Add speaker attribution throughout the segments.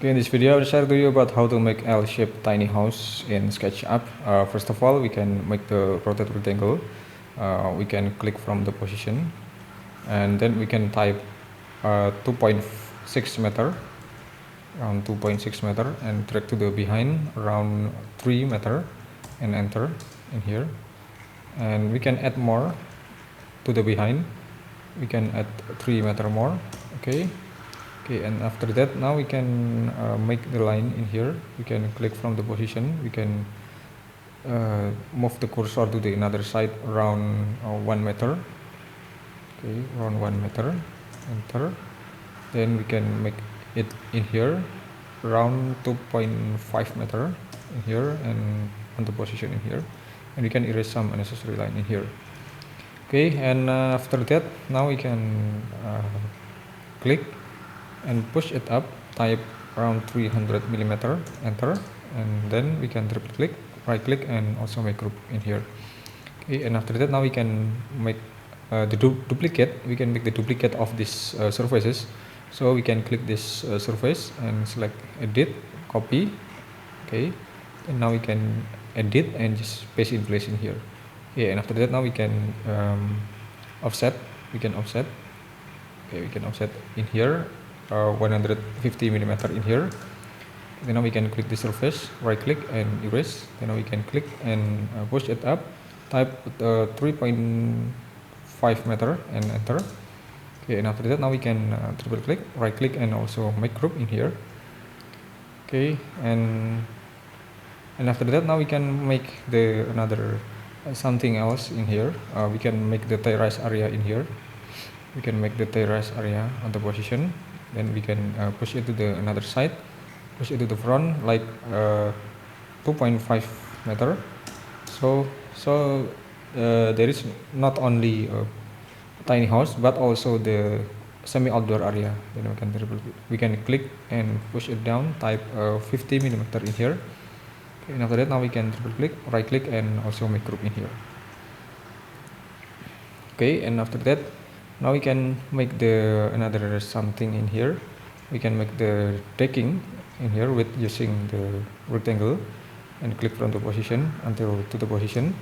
Speaker 1: Okay, in this video, I'll share to you about how to make L-shaped tiny house in SketchUp. First of all, we can make the rotate rectangle. We can click from the position, and then we can type 2.6 meter, around 2.6 meter, and drag to the behind around 3 meter, and enter in here. And we can add more to the behind. We can add 3 meter more. Okay, and after that, now we can make the line in here. We can click from the position. We can move the cursor to the another side around 1 meter. Okay, around 1 meter. Enter. Then we can make it in here around 2.5 meter in here and on the position in here. And we can erase some unnecessary line in here. Okay, and after that, now we can click and push it up, type around 300 millimeter, enter, and then we can triple click, right click, and also make group in here. Okay, and after that, now we can make the duplicate. We can make the duplicate of these surfaces. So we can click this surface and select edit, copy. Okay, and now we can edit and just paste in place in here. Okay, and after that, now we can offset. We can offset. Okay, we can offset in here. 150 millimeter in here. Then now we can click the surface, right click and erase. Then now we can click and push it up, type 3.5 meter and enter. Okay, and after that, now we can triple click, right click, and also make group in here. Okay, and after that, now we can make the another something else in here. We can make the terrace area in here. We can make the terrace area on the position. Then we can push it to the another side, push it to the front like 2.5 meter. So there is not only a tiny house but also the semi-outdoor area. Then we can click and push it down, type 50 millimeter in here. Okay, and after that, now we can triple click, right click, and also make group in here. Okay, and after that, now we can make the another something in here. We can make the decking in here with using the rectangle and click from the position until to the position.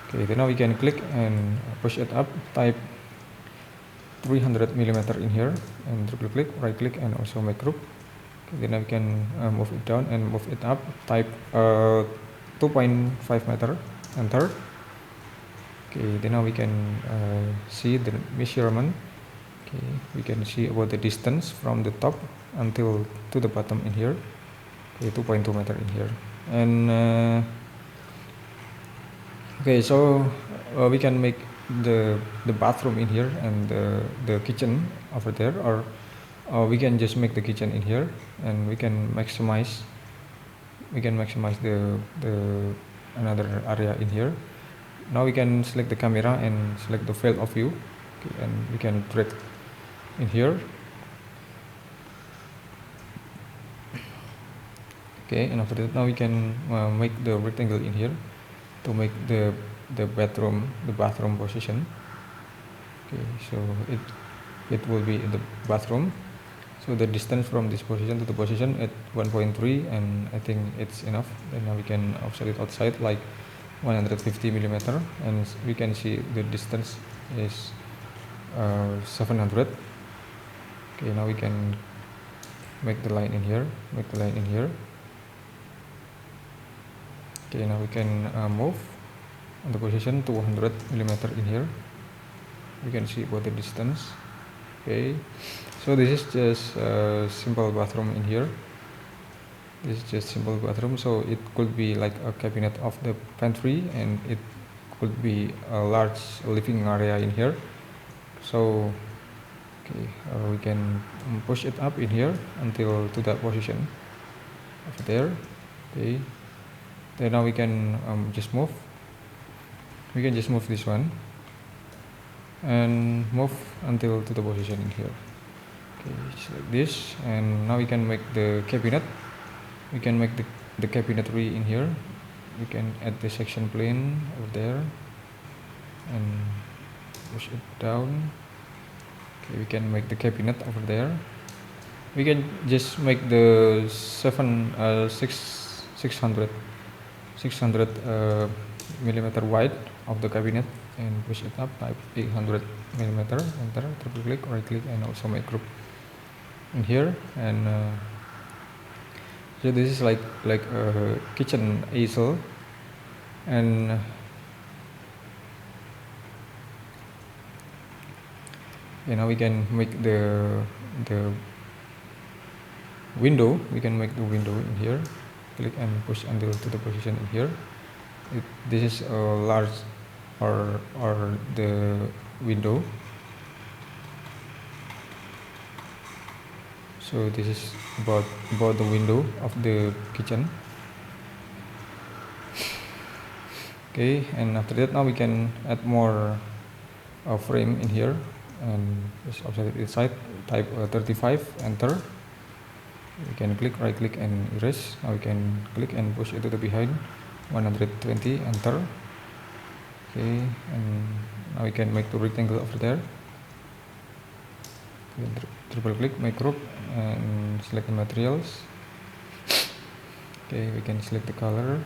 Speaker 1: Okay, then now we can click and push it up, type 300 millimeter in here and triple click, right click, and also make group. Okay, then we can move it down and move it up, type 2.5 meter, enter. Okay, then now we can see the measurement. Okay, we can see about the distance from the top until to the bottom in here. Okay, 2.2 meter in here. And okay, so we can make the bathroom in here and the kitchen over there, or we can just make the kitchen in here, and we can maximize the another area in here. Now we can select the camera and select the field of view. Okay, and we can drag in here. Okay, and after that, now we can make the rectangle in here to make the bathroom position. Okay, so it will be in the bathroom. So the distance from this position to the position at 1.3, and I think it's enough. Then now we can offset it outside like 150 millimeter, and we can see the distance is 700. Okay, now we can make the line in here, Okay, now we can move on the position to 100 millimeter in here. We can see about the distance. Okay, so this is just a simple bathroom in here. This is just simple bathroom, so it could be like a cabinet of the pantry, and it could be a large living area in here. So okay, we can push it up in here until to that position over there. Okay, then now we can just move. We can just move this one and move until to the position in here. Okay, just like this, and now we can make the cabinet. We can make the cabinetry in here. We can add the section plane over there and push it down. Okay, we can make the cabinet over there. we can just make the 600 millimeter wide of the cabinet and push it up, type 800 millimeter, enter, triple click, right click, and also make group in here. And so this is like a kitchen easel, and now we can make the window. We can make the window in here, click and push until to the position in here. This is a large or the window. So this is about the window of the kitchen. Okay, and after that, now we can add more frame in here, and just offset it inside, type 35, enter. We can click, right click, and erase. Now we can click and push it to the behind, 120, enter. Okay, and now we can make the rectangle over there. Triple click, make group, and select the materials. Okay, we can select the color.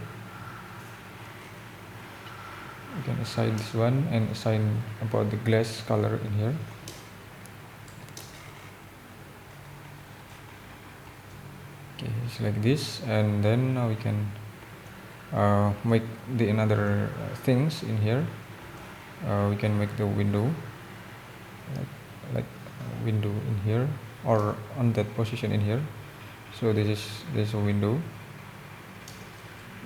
Speaker 1: We can assign this one and assign about the glass color in here. Okay, it's like this, and then now we can make the another things in here. We can make the window, like window in here, or on that position in here. So this is a window,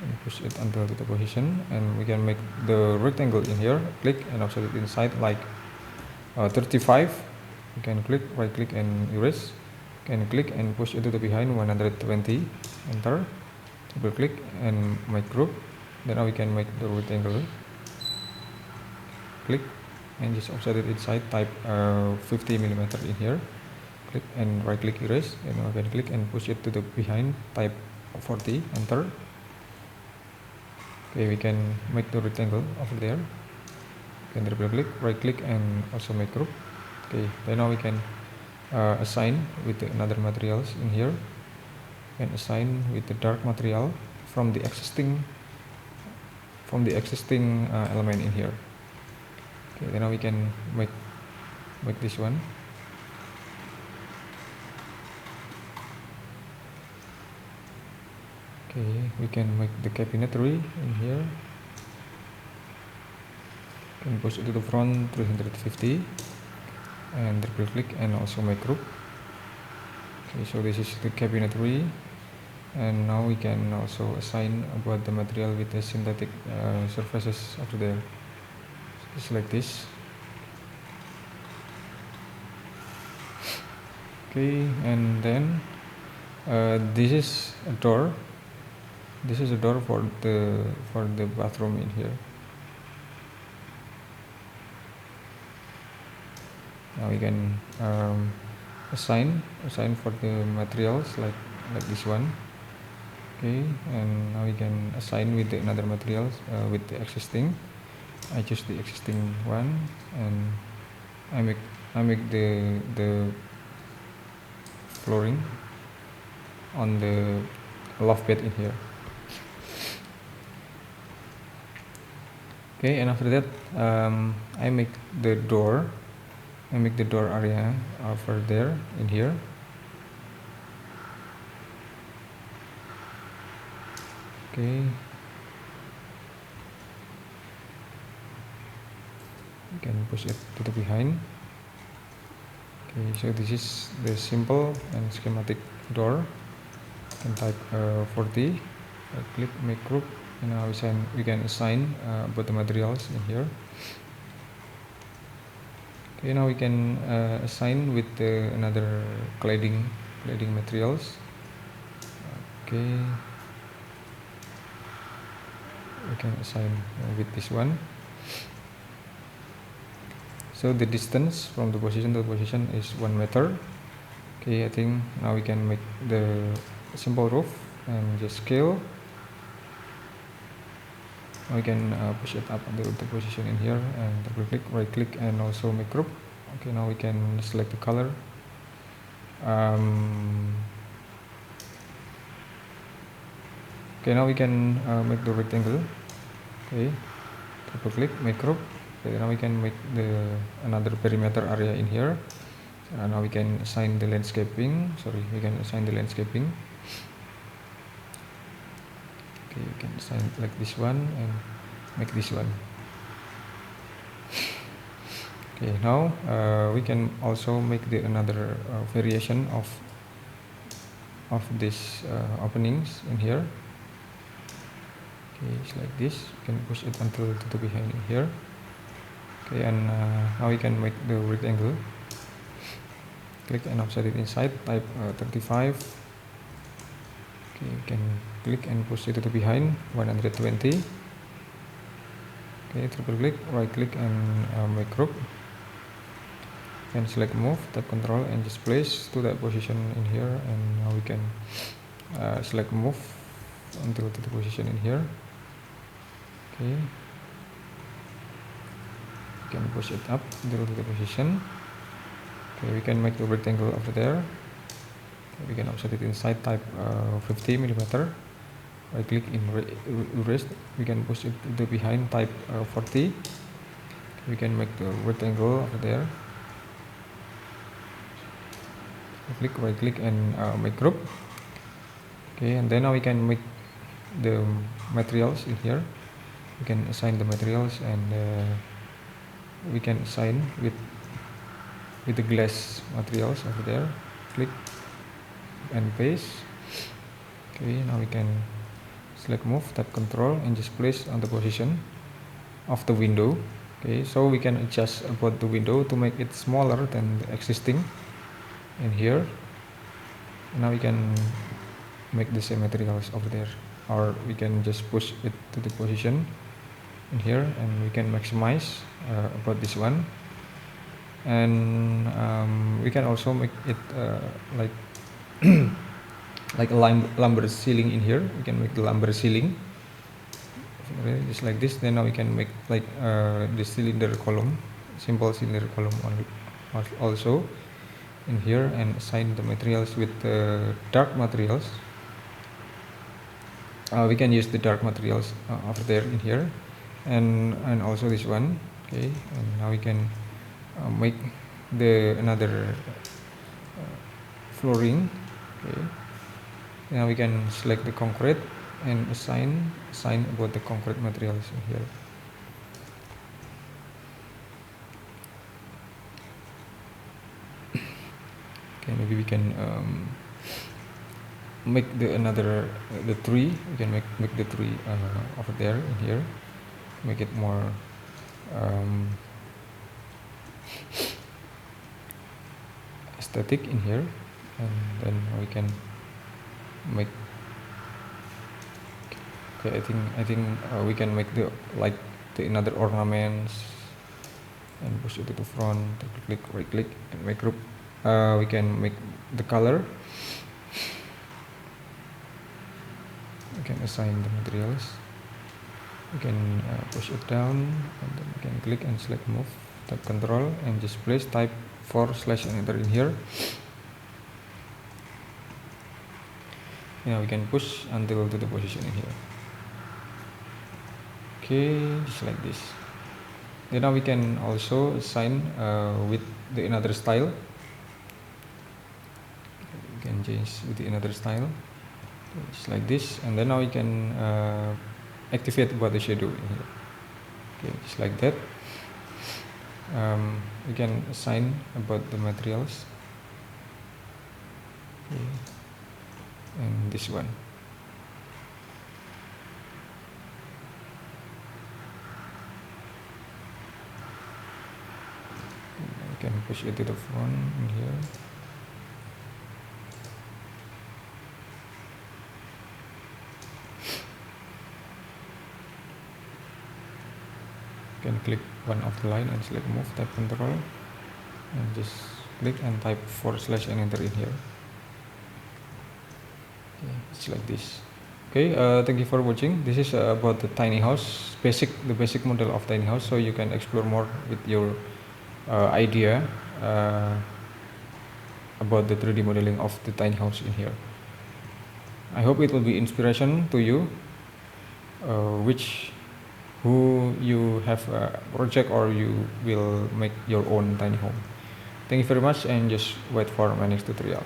Speaker 1: and push it until the position, and we can make the rectangle in here. Click and offset it inside, like 35. You can click, right click, and erase. Can click and push it to the behind, 120, enter. Double click and make group. Then now we can make the rectangle. Click and just offset it inside, type 50 millimeter in here. Click and right click, erase, and now we can click and push it to the behind, type 40, enter. Okay, we can make the rectangle over there. You can double click, right click, and also make group. Okay, then now we can assign with another materials in here, and assign with the dark material from the existing element in here. Okay, then now we can make this one. Okay, we can make the cabinetry in here. Can push it to the front, 350, and triple click and also make group. Okay, so this is the cabinetry, and now we can also assign about the material with the synthetic surfaces over there. Just like this. Okay, and then this is a door. This is a door for the bathroom in here. Now we can assign for the materials like this one. Okay, and now we can assign with the another materials with the existing. I choose the existing one, and I make the flooring on the loft bed in here. Okay, and after that I make the door. I make the door area over there in here. Okay. You can push it to the behind. Okay, so this is the simple and schematic door. You can type 40, right click, make group, and now we can assign about the materials in here. Okay, now we can assign with another cladding materials. Okay, we can assign with this one. So the distance from the position to the position is 1 meter. Okay, I think now we can make the simple roof and just scale. We can push it up until the position in here, and double click, right click, and also make group. Okay, now we can select the color. Okay, now we can make the rectangle. Okay, double click, make group. Okay, now we can make the another perimeter area in here. Now we can assign the landscaping. Sorry, we can assign the landscaping. Okay, you can assign like this one and make this one. Okay, now we can also make the another variation of these openings in here. Okay, it's like this. You can push it until to the behind in here. Okay, and now we can make the rectangle. Click and offset it inside. Type 35. Okay, you can click and push it to the behind 120. Okay, triple click, right click and make group. And select move, tap control and just place to that position in here, and now we can select move until to the position in here. Okay, you can push it up until to the position. Okay, we can make the rectangle over there. Okay, we can offset it inside, type 50 millimeter. Right click in erase, we can push it to the behind, type 40. We can make the rectangle over there. Click, right click and make group. Okay, and then now we can make the materials in here. We can assign the materials, and we can assign with the glass materials over there. Click and paste. Okay, now we can select move, tap control and just place on the position of the window. Okay, so we can adjust about the window to make it smaller than the existing in here. And now we can make the same materials over there, or we can just push it to the position in here, and we can maximize about this one. And we can also make it like like a lumber ceiling in here. We can make the lumber ceiling just like this. Then now we can make like the cylinder column, simple cylinder column also in here, and assign the materials with dark materials. We can use the dark materials over there in here, and also this one. Okay, and now we can make the another flooring. Okay, now we can select the concrete and assign about the concrete materials in here. Okay, maybe we can make the another the tree. We can make the tree over there in here, make it more aesthetic in here, and then we can make. Okay, I think we can make the like the another ornaments and push it to the front. Click, right click and make group. We can make the color. We can assign the materials. We can push it down, and then we can click and select move, tap control and just place, type / and enter in here. Now we can push until to the position in here. Okay, just like this. Then now we can also assign with the another style. We can change with the another style, just like this. And then now we can activate about the shadow in here. Okay, just like that. We can assign about the materials. Okay. And this one. We can push it to the front in here. You can click one of the line and select move, type control and just click and type / and enter in here. Okay, it's like this. Okay, thank you for watching. This is about the tiny house, the basic model of tiny house, so you can explore more with your idea. about the 3D modeling of the tiny house in here. I hope it will be inspiration to you, who you have a project or you will make your own tiny home. Thank you very much, and just wait for my next tutorial.